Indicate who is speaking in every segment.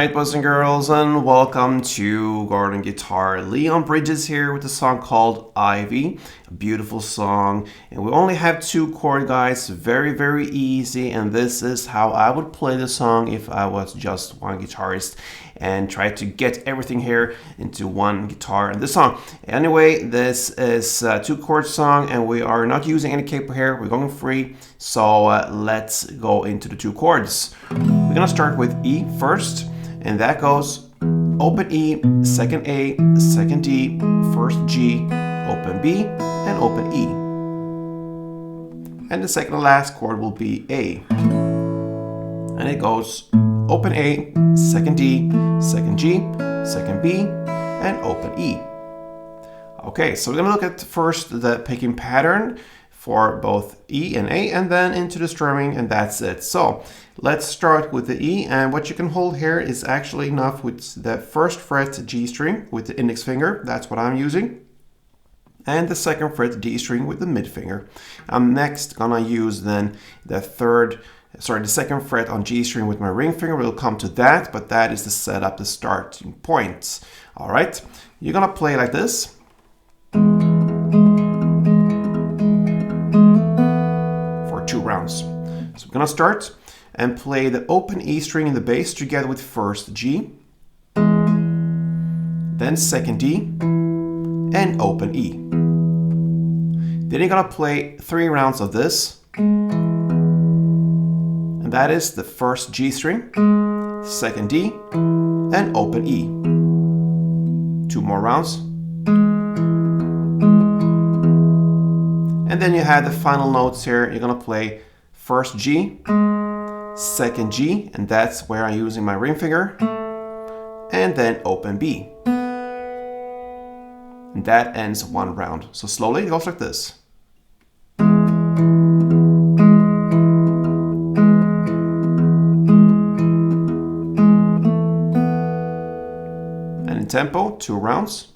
Speaker 1: Alright, boys and girls, and welcome to Garden Guitar. Leon Bridges here with a song called Ivy, a beautiful song. And we only have 2 chord guides, very easy. And this is how I would play the song if I was just one guitarist and try to get everything here into one guitar in this song. Anyway, this is a 2 chord song and we are not using any capo here, we're going free. So let's go into the 2 chords. We're gonna start with E first, and that goes open E, second A, second D, first G, open B, and open E. And the second and last chord will be A. And it goes open A, second D, second G, second B, and open E. Okay, so we're gonna look at first the picking pattern for both E and A, and then into the strumming, and that's it. So let's start with the E, and what you can hold here is actually enough with the first fret G string with the index finger. That's what I'm using. And the second fret D string with the mid finger. I'm next gonna use then the second fret on G string with my ring finger. We'll come to that, but that is the setup, the starting point. All right, you're gonna play like this. For 2 rounds. So we're gonna start and play the open E string in the bass together with first G, then second D, and open E. Then you're gonna play 3 rounds of this, and that is the first G string, second D, and open E. 2 more rounds. And then you have the final notes here. You're gonna play first G, second G, and that's where I'm using my ring finger, and then open B. And that ends 1 round. So slowly it goes like this. And in tempo, 2 rounds.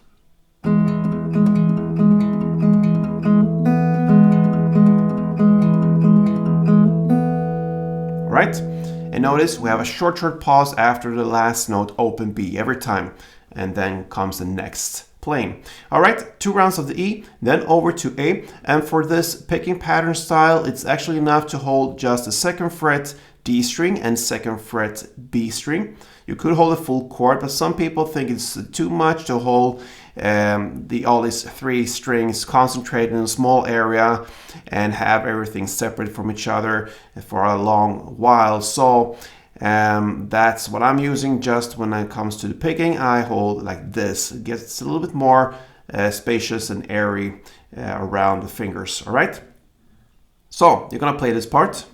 Speaker 1: Right? And notice we have a short pause after the last note, open B, every time. And then comes the next playing. All right, 2 rounds of the E, then over to A. And for this picking pattern style, it's actually enough to hold just the second fret D string and second fret B string. You could hold a full chord, but some people think it's too much to hold all these 3 strings concentrated in a small area and have everything separate from each other for a long while. So that's what I'm using. Just when it comes to the picking, I hold like this. It gets a little bit more spacious and airy around the fingers. All right, so you're gonna play this part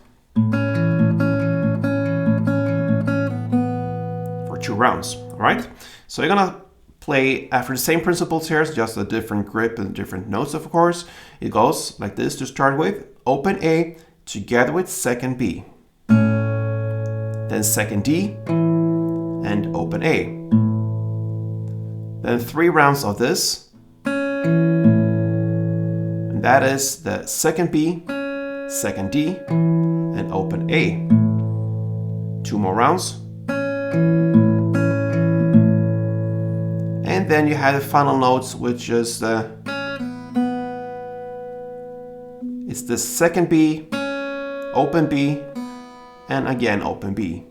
Speaker 1: for 2 rounds. All right, so you're gonna play after the same principles here, it's just a different grip and different notes, of course. It goes like this to start with. Open A together with second B. Then second D and open A. Then 3 rounds of this. And that is the second B, second D, and open A. 2 more rounds. And then you have the final notes, which is it's the second B, open B, and again open B.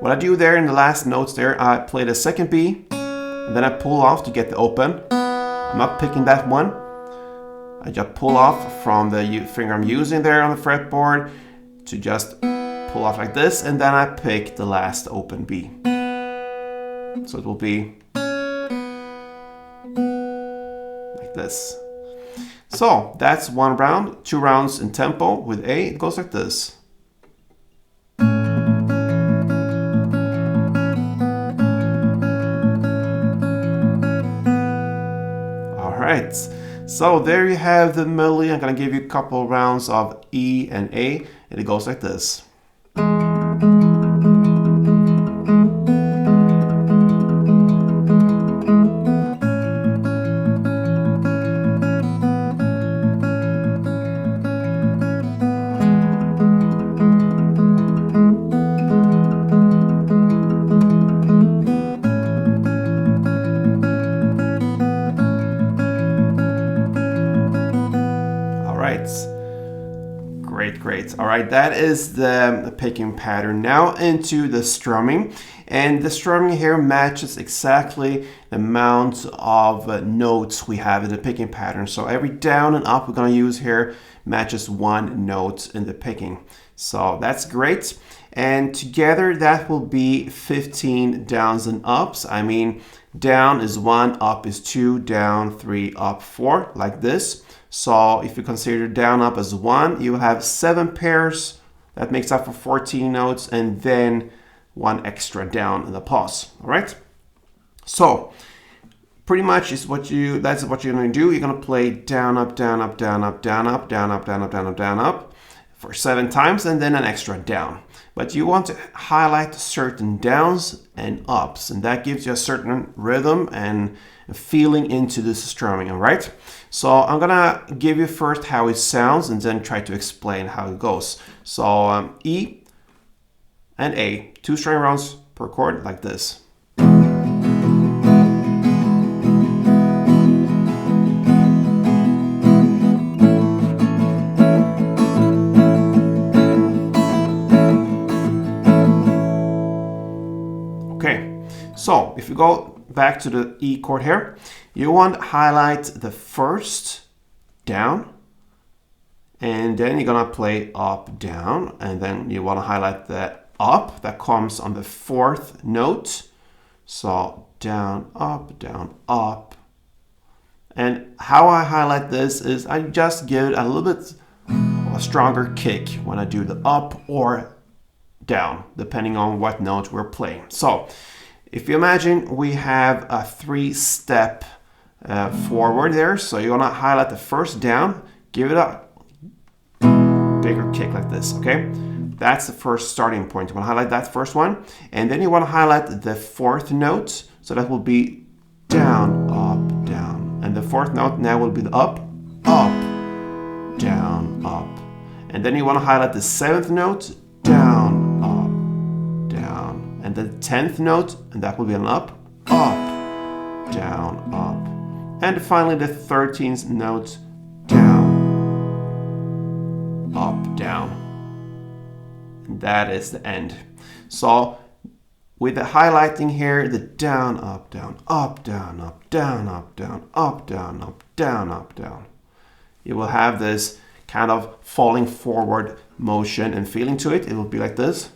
Speaker 1: What I do there in the last notes there, I play the second B, and then I pull off to get the open. I'm not picking that one. I just pull off from the finger I'm using there on the fretboard to just pull off like this, and then I pick the last open B. So it will be like this. So that's 1 round, 2 rounds in tempo with A. It goes like this. All right. So there you have the melody. I'm gonna give you a couple rounds of E and A, and it goes like this. right. Great, great. All right, that is the picking pattern. Now into the strumming. And the strumming here matches exactly the amount of notes we have in the picking pattern. So every down and up we're going to use here matches one note in the picking. So that's great. And together that will be 15 downs and ups. I mean, down is 1, up is 2, down 3, up 4, like this. So if you consider down up as 1, you have 7 pairs. That makes up for 14 notes, and then 1 extra down in the pause. All right. So pretty much is that's what you're going to do. You're going to play down up, down up, down up, down up, down up, down up, down up, down up for 7 times, and then an extra down. But you want to highlight certain downs and ups, and that gives you a certain rhythm and feeling into this strumming. All right. So I'm gonna give you first how it sounds and then try to explain how it goes. So E and A, 2 string rounds per chord, like this. Okay, so if you go back to the E chord here, you want to highlight the first down, and then you're gonna play up, down, and then you want to highlight the up that comes on the 4th note. So down, up. And how I highlight this is I just give it a little bit of a stronger kick when I do the up or down, depending on what note we're playing. So if you imagine we have a 3-step forward there, so you're gonna highlight the first down, give it a bigger kick like this, okay? That's the first starting point. You wanna highlight that first one, and then you wanna highlight the 4th note, so that will be down, up, down. And the 4th note now will be the up, down, up. And then you wanna highlight the 7th note, down, up, down. And the 10th note, and that will be an up, down, up. And finally the 13th note, down, up, down. And that is the end. So with the highlighting here, the down, up, down, up, down, up, down, up, down, up, down, up, down, up, down. You will have this kind of falling forward motion and feeling to it. It will be like this.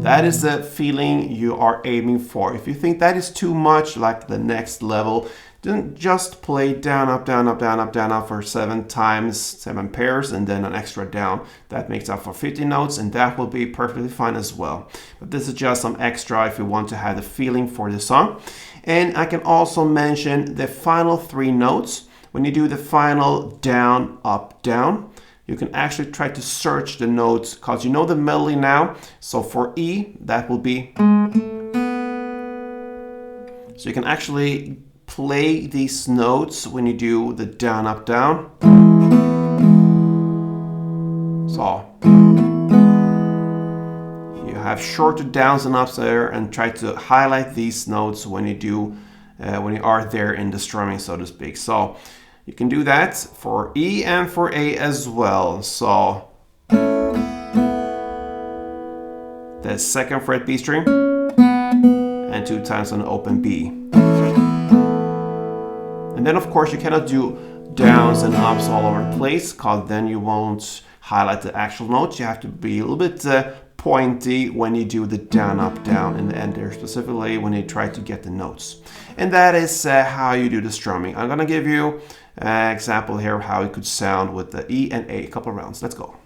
Speaker 1: That is the feeling you are aiming for. If you think that is too much, like the next level, then just play down, up, down, up, down, up, down, up for 7 times, 7 pairs, and then an extra down. That makes up for 50 notes, and that will be perfectly fine as well. But this is just some extra if you want to have the feeling for the song. And I can also mention the final 3 notes. When you do the final down, up, down, you can actually try to search the notes because you know the melody now. So for E, that will be. So you can actually play these notes when you do the down, up, down. So you have shorter downs and ups there, and try to highlight these notes when you do, when you are there in the strumming, so to speak. So you can do that for E and for A as well. So the 2nd fret B string and 2 times on the open B. And then of course you cannot do downs and ups all over the place because then you won't highlight the actual notes. You have to be a little bit pointy when you do the down, up, down in the end there, specifically when you try to get the notes. And that is how you do the strumming. I'm gonna give you an example here of how it could sound with the E and A. A couple of rounds. Let's go.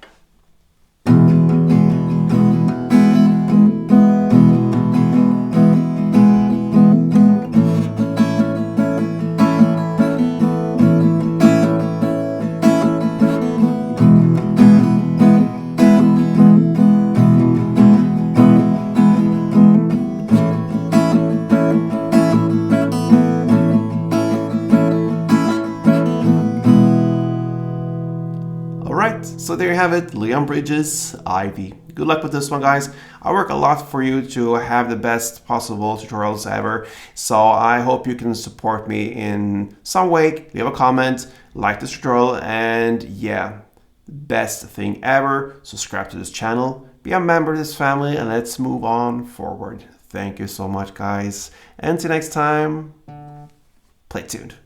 Speaker 1: So there you have it, Leon Bridges, Ivy. Good luck with this one, guys. I work a lot for you to have the best possible tutorials ever. So I hope you can support me in some way. Leave a comment, like this tutorial, and yeah, best thing ever, subscribe to this channel, be a member of this family, and let's move on forward. Thank you so much, guys. And until next time, play tuned.